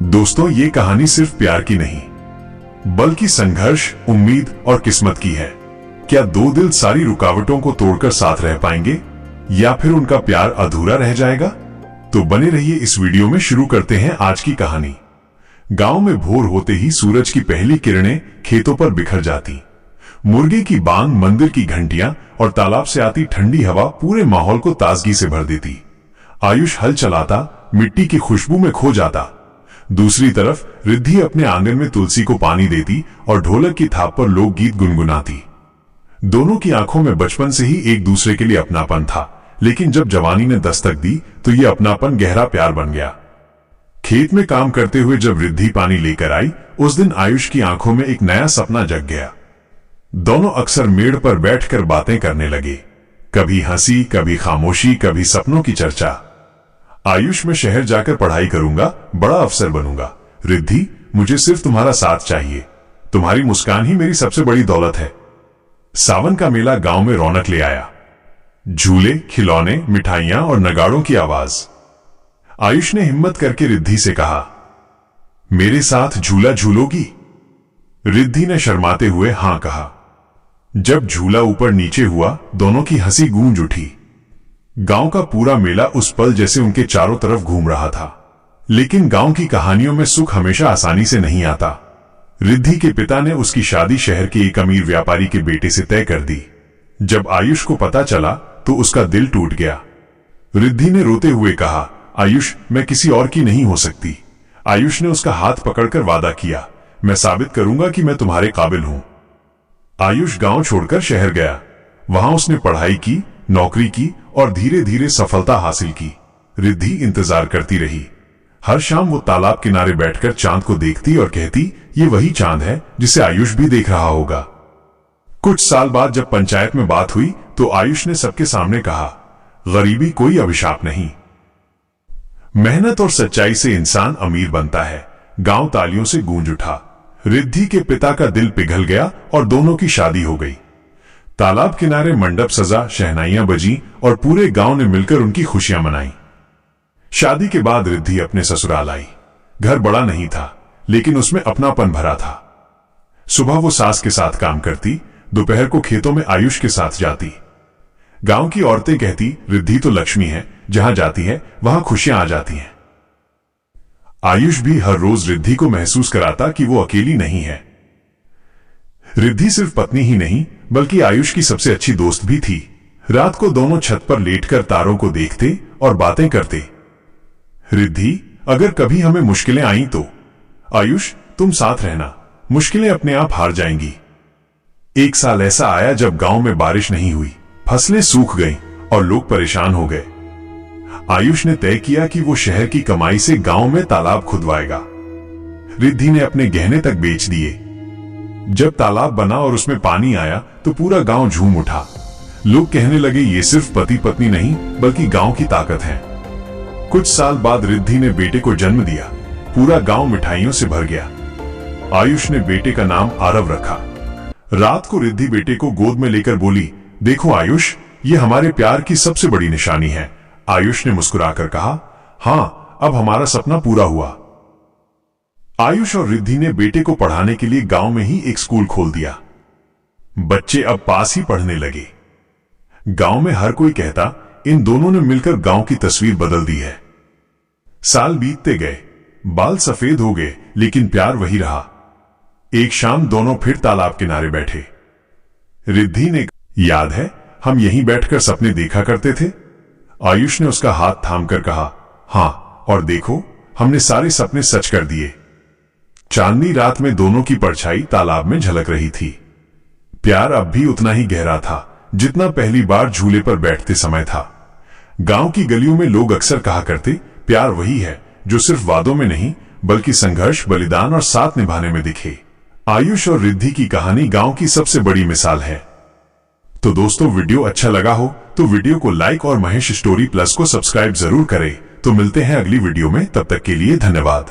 दोस्तों, ये कहानी सिर्फ प्यार की नहीं बल्कि संघर्ष, उम्मीद और किस्मत की है। क्या दो दिल सारी रुकावटों को तोड़कर साथ रह पाएंगे या फिर उनका प्यार अधूरा रह जाएगा? तो बने रहिए इस वीडियो में। शुरू करते हैं आज की कहानी। गांव में भोर होते ही सूरज की पहली किरणें खेतों पर बिखर जाती। मुर्गे की बांग, मंदिर की घंटियां और तालाब से आती ठंडी हवा पूरे माहौल को ताजगी से भर देती। आयुष हल चलाता, मिट्टी की खुशबू में खो जाता। दूसरी तरफ रिद्धि अपने आंगन में तुलसी को पानी देती और ढोलक की थाप पर लोकगीत गुनगुनाती। दोनों की आंखों में बचपन से ही एक दूसरे के लिए अपनापन था, लेकिन जब जवानी ने दस्तक दी तो यह अपनापन गहरा प्यार बन गया। खेत में काम करते हुए जब रिद्धि पानी लेकर आई, उस दिन आयुष की आंखों में एक नया सपना जग गया। दोनों अक्सर मेड़ पर बैठकर बातें करने लगे, कभी हंसी, कभी खामोशी, कभी सपनों की चर्चा। आयुष, मैं शहर जाकर पढ़ाई करूंगा, बड़ा अफसर बनूंगा। रिद्धि, मुझे सिर्फ तुम्हारा साथ चाहिए, तुम्हारी मुस्कान ही मेरी सबसे बड़ी दौलत है। सावन का मेला गांव में रौनक ले आया। झूले, खिलौने, मिठाइयां और नगाड़ों की आवाज। आयुष ने हिम्मत करके रिद्धि से कहा, मेरे साथ झूला झूलोगी? रिद्धि ने शर्माते हुए हां कहा। जब झूला ऊपर नीचे हुआ, दोनों की हंसी गूंज उठी। गांव का पूरा मेला उस पल जैसे उनके चारों तरफ घूम रहा था। लेकिन गांव की कहानियों में सुख हमेशा आसानी से नहीं आता। रिद्धि के पिता ने उसकी शादी शहर के एक अमीर व्यापारी के बेटे से तय कर दी। जब आयुष को पता चला तो उसका दिल टूट गया। रिद्धि ने रोते हुए कहा, आयुष, मैं किसी और की नहीं हो सकती। आयुष ने उसका हाथ पकड़कर वादा किया, मैं साबित करूंगा कि मैं तुम्हारे काबिल हूं। आयुष गांव छोड़कर शहर गया। वहां उसने पढ़ाई की, नौकरी की और धीरे धीरे सफलता हासिल की। रिद्धि इंतजार करती रही। हर शाम वो तालाब किनारे बैठकर चांद को देखती और कहती, ये वही चांद है जिसे आयुष भी देख रहा होगा। कुछ साल बाद जब पंचायत में बात हुई तो आयुष ने सबके सामने कहा, गरीबी कोई अभिशाप नहीं, मेहनत और सच्चाई से इंसान अमीर बनता है। गांव तालियों से गूंज उठा। रिद्धि के पिता का दिल पिघल गया और दोनों की शादी हो गई। तालाब किनारे मंडप सजा, शहनाइयां बजी और पूरे गांव ने मिलकर उनकी खुशियां मनाई। शादी के बाद रिद्धि अपने ससुराल आई। घर बड़ा नहीं था, लेकिन उसमें अपनापन भरा था। सुबह वो सास के साथ काम करती, दोपहर को खेतों में आयुष के साथ जाती। गांव की औरतें कहती, रिद्धि तो लक्ष्मी है, जहां जाती है वहां खुशियां आ जाती हैं। आयुष भी हर रोज रिद्धि को महसूस कराता कि वो अकेली नहीं है। रिद्धि सिर्फ पत्नी ही नहीं बल्कि आयुष की सबसे अच्छी दोस्त भी थी। रात को दोनों छत पर लेटकर तारों को देखते और बातें करते। रिद्धि, अगर कभी हमें मुश्किलें आईं तो आयुष, तुम साथ रहना, मुश्किलें अपने आप हार जाएंगी। एक साल ऐसा आया जब गांव में बारिश नहीं हुई, फसलें सूख गईं और लोग परेशान हो गए। आयुष ने तय किया कि वो शहर की कमाई से गांव में तालाब खुदवाएगा। रिद्धि ने अपने गहने तक बेच दिए। जब तालाब बना और उसमें पानी आया तो पूरा गांव झूम उठा। लोग कहने लगे, ये सिर्फ पति पत्नी नहीं बल्कि गांव की ताकत है। कुछ साल बाद रिद्धि ने बेटे को जन्म दिया। पूरा गांव मिठाइयों से भर गया। आयुष ने बेटे का नाम आरव रखा। रात को रिद्धि बेटे को गोद में लेकर बोली, देखो आयुष, ये हमारे प्यार की सबसे बड़ी निशानी है। आयुष ने मुस्कुराकर कहा, हां, अब हमारा सपना पूरा हुआ। आयुष और रिद्धि ने बेटे को पढ़ाने के लिए गांव में ही एक स्कूल खोल दिया। बच्चे अब पास ही पढ़ने लगे। गांव में हर कोई कहता, इन दोनों ने मिलकर गांव की तस्वीर बदल दी है। साल बीतते गए, बाल सफेद हो गए, लेकिन प्यार वही रहा। एक शाम दोनों फिर तालाब किनारे बैठे। रिद्धि ने, याद है हम यहीं बैठकर सपने देखा करते थे? आयुष ने उसका हाथ थामकर कहा, हां, और देखो हमने सारे सपने सच कर दिए। चांदनी रात में दोनों की परछाई तालाब में झलक रही थी। प्यार अब भी उतना ही गहरा था जितना पहली बार झूले पर बैठते समय था। गांव की गलियों में लोग अक्सर कहा करते, प्यार वही है जो सिर्फ वादों में नहीं बल्कि संघर्ष, बलिदान और साथ निभाने में दिखे। आयुष और रिद्धि की कहानी गांव की सबसे बड़ी मिसाल है। तो दोस्तों, वीडियो अच्छा लगा हो तो वीडियो को लाइक और महेश स्टोरी प्लस को सब्सक्राइब जरूर करें। तो मिलते हैं अगली वीडियो में, तब तक के लिए धन्यवाद।